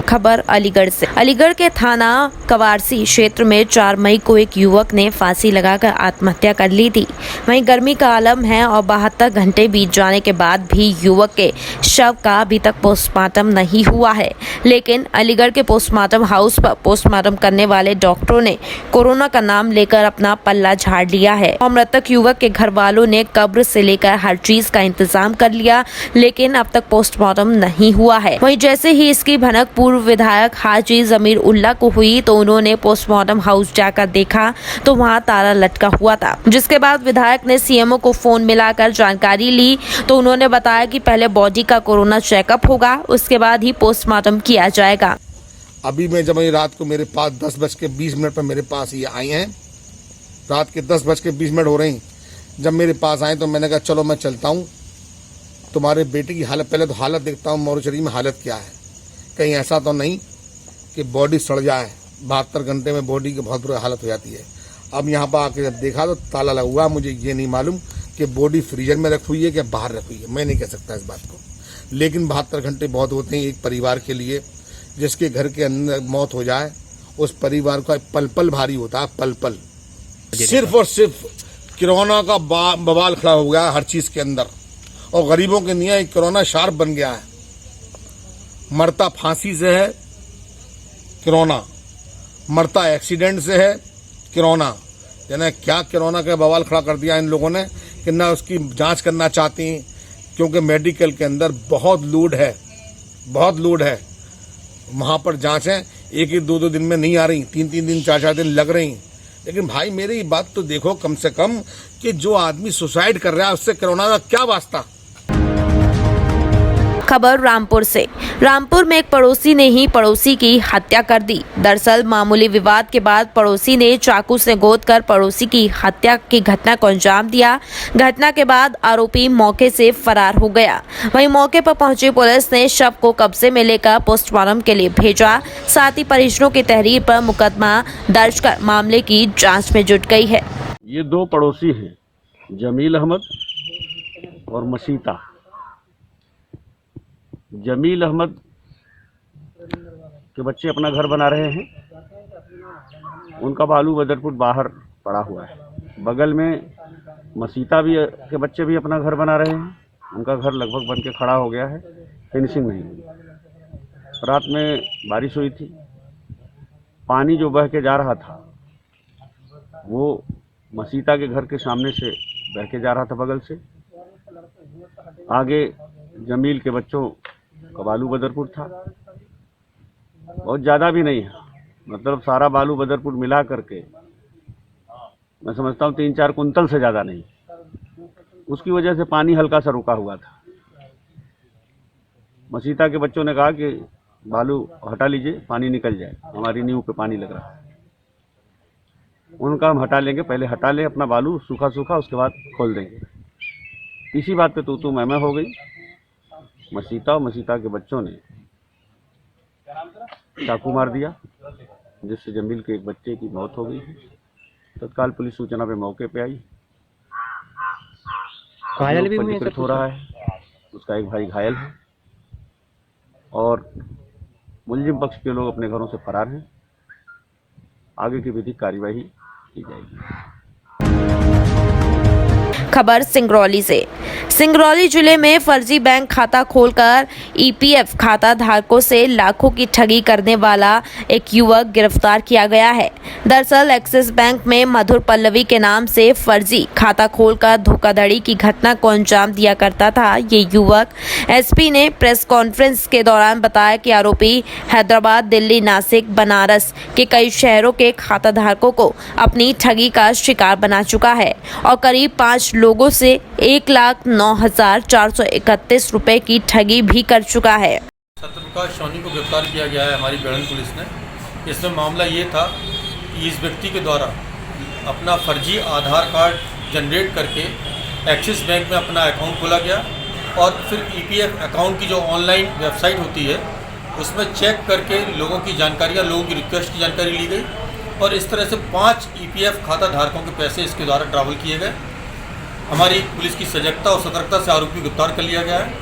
खबर अलीगढ़ से। अलीगढ़ के थाना कवारसी क्षेत्र में 4 मई को एक युवक ने फांसी लगाकर आत्महत्या कर ली थी। वहीं गर्मी का आलम है और 72 घंटे बीत जाने के बाद भी युवक के शव का अभी तक पोस्टमार्टम नहीं हुआ है। लेकिन अलीगढ़ के पोस्टमार्टम हाउस पर पोस्टमार्टम करने वाले डॉक्टरों ने कोरोना का नाम लेकर अपना पल्ला झाड़ लिया है और मृतक युवक के घर वालों ने कब्र से लेकर हर चीज का इंतजाम कर लिया, लेकिन अब तक पोस्टमार्टम नहीं हुआ है। वहीं जैसे ही इसकी भनक पूर्व विधायक हाजी जमीर उल्लाह को हुई तो उन्होंने पोस्टमार्टम हाउस जाकर देखा तो वहां ताला लटका हुआ था, जिसके बाद विधायक ने सीएमओ को फोन मिलाकर जानकारी ली तो उन्होंने बताया कि पहले बॉडी का कोरोना चेकअप होगा, उसके बाद ही पोस्टमार्टम किया जाएगा। अभी मैं जब रात को मेरे पास 10:20 पर मेरे पास ये आए हैं, रात के 10:20 हो रहे हैं। जब मेरे पास आए तो मैंने कहा चलो मैं चलता हूँ, तुम्हारे बेटे की हालत पहले तो हालत देखता हूँ मोर्चरी में हालत क्या है, कहीं ऐसा तो नहीं कि बॉडी सड़ जाए। 72 घंटे में बॉडी की बहुत बुरी हालत हो जाती है। अब यहाँ पर आके जब देखा तो ताला लगा हुआ। मुझे ये नहीं मालूम कि बॉडी फ्रीजर में रखी हुई है कि बाहर रखी हुई है, मैं नहीं कह सकता इस बात को। लेकिन 72 घंटे बहुत होते हैं एक परिवार के लिए। जिसके घर के अंदर मौत हो जाए उस परिवार का पल पल भारी होता है, पल पल। सिर्फ और सिर्फ कोरोना का बवाल खड़ा हो गया है हर चीज के अंदर, और गरीबों के लिए कोरोना शार्प बन गया है। मरता फांसी से है कोरोना, मरता एक्सीडेंट से है कोरोना। यानी क्या कोरोना का बवाल खड़ा कर दिया इन लोगों ने कि ना उसकी जांच करना चाहती हैं, क्योंकि मेडिकल के अंदर बहुत लूट है, बहुत लूट है। वहां पर जांचें 1-2 दिन में नहीं आ रही, 3 दिन 4 दिन लग रही। लेकिन भाई मेरी बात तो देखो कम से कम कि जो आदमी सुसाइड कर रहा है उससे कोरोना का क्या वास्ता। खबर रामपुर से। रामपुर में एक पड़ोसी ने ही पड़ोसी की हत्या कर दी। दरअसल मामूली विवाद के बाद पड़ोसी ने चाकू से गोदकर पड़ोसी की हत्या की घटना को अंजाम दिया। घटना के बाद आरोपी मौके से फरार हो गया। वहीं मौके पर पहुंची पुलिस ने शव को कब्जे में लेकर पोस्टमार्टम के लिए भेजा। साथ ही परिजनों की तहरीर पर मुकदमा दर्ज कर मामले की जाँच में जुट गई है। ये 2 पड़ोसी हैं, जमील अहमद और मसीता। जमील अहमद के बच्चे अपना घर बना रहे हैं। उनका बालू बदरपुर बाहर पड़ा हुआ है। बगल में मसीता भी के बच्चे भी अपना घर बना रहे हैं। उनका घर लगभग बन के खड़ा हो गया है, फिनिशिंग नहीं हुई। रात में बारिश हुई थी, पानी जो बह के जा रहा था वो मसीता के घर के सामने से बह के जा रहा था बगल से। आगे जमील के बच्चों का बालू बदरपुर था, बहुत ज़्यादा भी नहीं है, मतलब सारा बालू बदरपुर मिला करके मैं समझता हूँ 3-4 कुंतल से ज़्यादा नहीं। उसकी वजह से पानी हल्का सा रुका हुआ था। मसीता के बच्चों ने कहा कि बालू हटा लीजिए, पानी निकल जाए, हमारी नींव पे पानी लग रहा है। उनका हम हटा लेंगे, पहले हटा लें अपना बालू सूखा सूखा, उसके बाद खोल देंगे। इसी बात पे तू मैं हो गई। मसीता और मसीता के बच्चों ने चाकू मार दिया, जिससे जमील के एक बच्चे की मौत हो गई। तत्काल पुलिस सूचना पे मौके पे आई। घायल भी पंजीकृत हो रहा है, उसका एक भाई घायल है और मुलजिम पक्ष के लोग अपने घरों से फरार हैं। आगे की विधिक कार्यवाही की जाएगी। खबर सिंगरौली से। सिंगरौली जिले में फर्जी बैंक खाता खोलकर ईपीएफ खाता धारकों से लाखों की ठगी करने वाला एक युवक गिरफ्तार किया गया है। दरअसल एक्सिस बैंक में मधुर पल्लवी के नाम से फर्जी खाता खोलकर धोखाधड़ी की घटना को अंजाम दिया करता था। ये युवक एसपी ने प्रेस कॉन्फ्रेंस के दौरान बताया कि आरोपी हैदराबाद, दिल्ली, नासिक, बनारस के कई शहरों के खाता धारकों को अपनी ठगी का शिकार बना चुका है और करीब 5 लोगों से 1,09,431 रुपए की ठगी भी कर चुका है। सत्यप्रकाश सोनी को गिरफ्तार किया गया है हमारी बेड़न पुलिस ने। इसमें मामला ये था कि इस व्यक्ति के द्वारा अपना फर्जी आधार कार्ड जनरेट करके एक्सिस बैंक में अपना अकाउंट खोला गया और फिर ईपीएफ अकाउंट की जो ऑनलाइन वेबसाइट होती है उसमें चेक करके लोगों की जानकारियाँ, लोगों की रिक्वेस्ट की जानकारी ली गई और इस तरह से 5 ईपीएफ खाता धारकों के पैसे इसके द्वारा ट्रैवल किए गए। हमारी पुलिस की सजगता और सतर्कता से आरोपी को गिरफ्तार कर लिया गया है।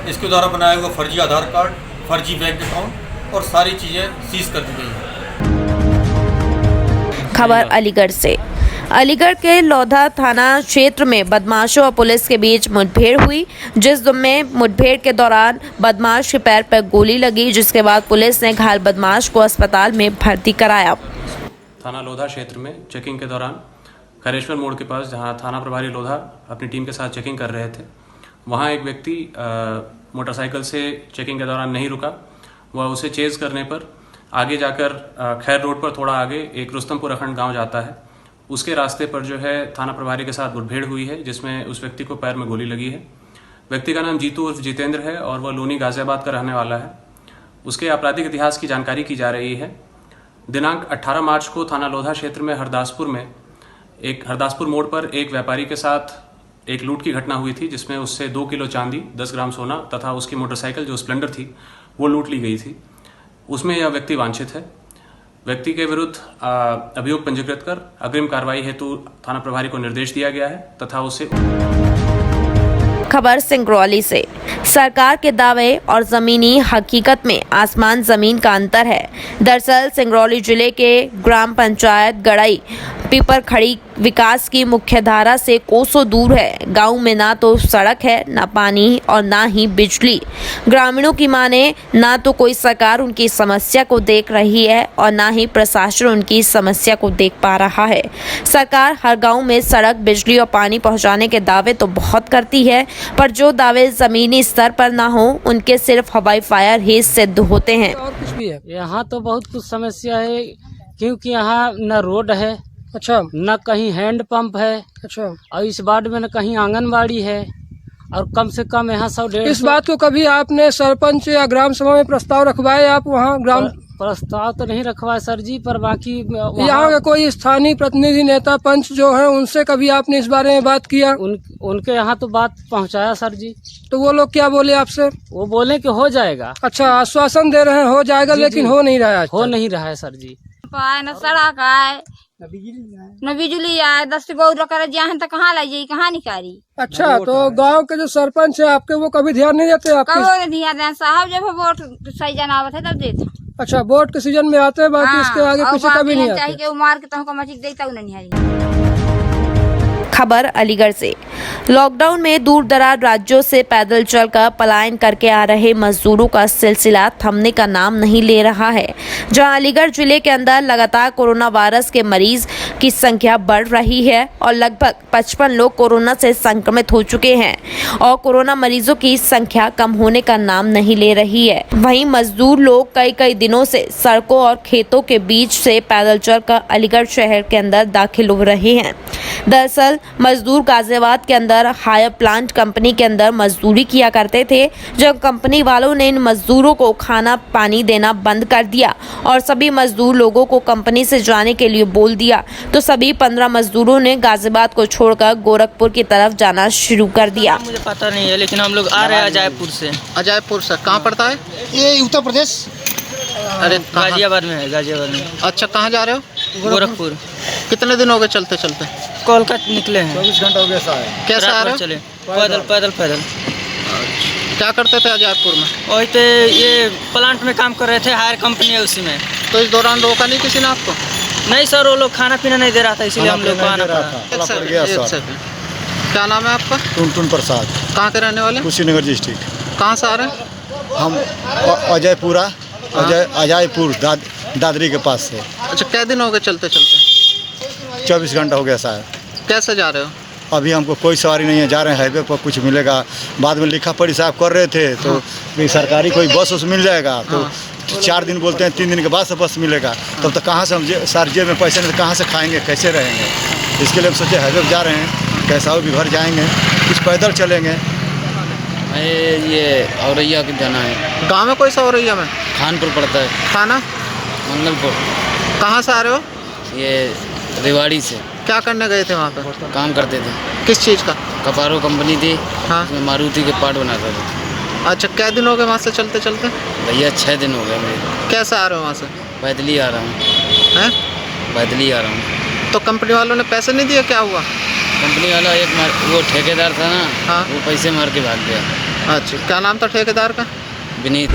इसके द्वारा बनाया हुआ फर्जी आधार कार्ड, फर्जी बैंक अकाउंट और सारी चीज़ें सीज कर दी गई हैं। खबर अलीगढ़ से। अलीगढ़ के लोधा थाना क्षेत्र में बदमाशों और पुलिस के बीच मुठभेड़ हुई, जिसमें मुठभेड़ के दौरान बदमाश के पैर पर गोली लगी, जिसके बाद पुलिस ने घायल बदमाश को अस्पताल में भर्ती कराया। थाना लोधा क्षेत्र में चेकिंग के दौरान खरेश्वर मोड़ के पास, जहां थाना प्रभारी लोधा अपनी टीम के साथ चेकिंग कर रहे थे, वहां एक व्यक्ति मोटरसाइकिल से चेकिंग के दौरान नहीं रुका। वह उसे चेज करने पर आगे जाकर खैर रोड पर थोड़ा आगे एक रुस्तमपुर अखंड गांव जाता है, उसके रास्ते पर जो है थाना प्रभारी के साथ मुठभेड़ हुई है, जिसमें उस व्यक्ति को पैर में गोली लगी है। व्यक्ति का नाम जीतू उर्फ जितेंद्र है और वह लोनी गाजियाबाद का रहने वाला है। उसके आपराधिक इतिहास की जानकारी की जा रही है। दिनांक 18 मार्च को थाना लोधा क्षेत्र में हरदासपुर मोड़ पर एक व्यापारी के साथ एक लूट की घटना हुई थी, जिसमें उससे 2 किलो चांदी, 10 ग्राम सोना तथा उसकी मोटरसाइकिल जो स्प्लेंडर थी वो लूट ली गई थी। उसमें यह व्यक्ति वांछित है। व्यक्ति के विरुद्ध अभियोग पंजीकृत कर अग्रिम कार्रवाई हेतु थाना प्रभारी को निर्देश दिया गया है तथा उसे। खबर सिंगरौली से। सरकार के दावे और जमीनी हकीकत में आसमान जमीन का अंतर है। दरअसल सिंगरौली जिले के ग्राम पंचायत गड़ई पीपरखड़ी विकास की मुख्य धारा से कोसों दूर है। गांव में ना तो सड़क है, ना पानी और ना ही बिजली। ग्रामीणों की माने ना तो कोई सरकार उनकी समस्या को देख रही है और ना ही प्रशासन उनकी समस्या को देख पा रहा है। सरकार हर गांव में सड़क, बिजली और पानी पहुंचाने के दावे तो बहुत करती है, पर जो दावे जमीनी स्तर पर ना हो, उनके सिर्फ हवाई फायर ही सिद्ध होते हैं। और कुछ भी है? यहाँ तो बहुत कुछ समस्या है, क्योंकि यहाँ न रोड है, अच्छा, न कहीं हैंड पंप है, अच्छा। और इस वार्ड में न कहीं आंगनबाड़ी है, और कम से कम यहाँ 100-150। इस बात को कभी आपने सरपंच या ग्राम सभा में प्रस्ताव रखवाए? आप वहाँ ग्राम प्रस्ताव तो नहीं रखवाए सर जी, पर बाकी यहाँ के कोई स्थानीय प्रतिनिधि, नेता, पंच जो है, उनसे कभी आपने इस बारे में बात किया? उनके यहाँ तो बात पहुँचाया सर जी। तो वो लोग क्या बोले आपसे? वो बोले कि हो जाएगा। अच्छा, आश्वासन दे रहे हैं हो जाएगा, लेकिन हो नहीं रहा है। हो नहीं रहा है सर जी। न सड़क है, न बिजली है, 10 गौ कर तो कहाँ लाई जाये, कहाँ निकाली। अच्छा, तो गांव के जो सरपंच है आपके, वो कभी ध्यान नहीं देते आपके? कब ध्यान दें साहब, जब वोट सही जनावत है तब देता। अच्छा, वोट के सीजन में आते हैं, बाकी इसके आगे पीछे कभी नहीं आते। चाहिए मार के तुमको मचिक देता नहीं। खबर अलीगढ़ से। लॉकडाउन में दूर दराज राज्यों से पैदल चलकर पलायन करके आ रहे मजदूरों का सिलसिला थमने का नाम नहीं ले रहा है। जहां अलीगढ़ जिले के अंदर लगातार कोरोना वायरस के मरीज की संख्या बढ़ रही है और लगभग 55 लोग कोरोना से संक्रमित हो चुके हैं और कोरोना मरीजों की संख्या कम होने का नाम नहीं ले रही है। वहीं मजदूर लोग कई दिनों से सड़कों और खेतों के बीच से पैदल चलकर अलीगढ़ शहर के अंदर दाखिल हो रहे हैं। दरअसल मजदूर गाजियाबाद के अंदर हायर प्लांट कंपनी के अंदर मजदूरी किया करते थे। जब कंपनी वालों ने इन मजदूरों को खाना पानी देना बंद कर दिया और सभी मजदूर लोगों को कंपनी से जाने के लिए बोल दिया, तो सभी 15 मजदूरों ने गाजियाबाद को छोड़कर गोरखपुर की तरफ जाना शुरू कर दिया। मुझे पता नहीं है, लेकिन हम लोग आ रहे हैं अजयपुर से। अजयपुर से कहाँ पड़ता है ये? उत्तर प्रदेश। अरे गाजियाबाद में है, गाजियाबाद में। अच्छा, कहाँ जा रहे हो? गोरखपुर। कितने दिन हो गए चलते चलते? कोलकाता निकले हैं। 24 घंटा हो गया साहब। कैसे आ रहे हो? चले पैदल। क्या करते थे अजयपुर में? वही तो ये प्लांट में काम कर रहे थे, हायर कंपनी है उसी में। तो इस दौरान रोका नहीं किसी ने आपको? नहीं सर, वो लोग खाना पीना नहीं दे रहा था, इसीलिए हम लोग को आना पड़ा। एक सेकंड। क्या नाम है आपका? टुनटुन प्रसाद। कहाँ के रहने वाले? कुशीनगर डिस्ट्रिक्ट। कहाँ से आ रहे हैं? हम अजयपुर दादरी के पास से। अच्छा, क्या दिन हो गए चलते चलते? 24 घंटा हो गया साहब। कैसे जा रहे हो? अभी हमको कोई सवारी नहीं है, जा रहे हैं हाईवे पर, कुछ मिलेगा। बाद में लिखा पढ़ी साहब कर रहे थे, तो सरकारी कोई बस मिल जाएगा, तो 4 दिन बोलते हैं, 3 दिन के बाद से बस मिलेगा। तब तो कहाँ से हम सर जेब में पैसे नहीं, तो कहाँ से खाएंगे, कैसे रहेंगे? इसके लिए हम सोचे हाईवे पर जा रहे हैं, कैसा हो भी घर जाएंगे, कुछ पैदल चलेंगे। ये औरैया की जाना है। गाँव में कोई सा औरैया में? खानपुर पड़ता है। थाना मंगलपुर। कहाँ से आ रहे हो? ये रेवाड़ी से। क्या करने गए थे वहाँ पे? काम करते थे। किस चीज़ का? कपारो कंपनी थी। हाँ। उसमें मारुति के पार्ट बनाता था। अच्छा, क्या दिन हो गए वहाँ से चलते चलते? भैया 6 दिन हो गए मेरे। कैसे आ रहे हो वहाँ से? पैदल ही आ रहा हूँ। हैं? पैदल ही आ रहा हूँ। तो कंपनी वालों ने पैसे नहीं दिए, क्या हुआ? कंपनी वाला वो ठेकेदार था ना। हाँ। वो पैसे मार के भाग गया। अच्छा, क्या नाम था ठेकेदार का? विनीत।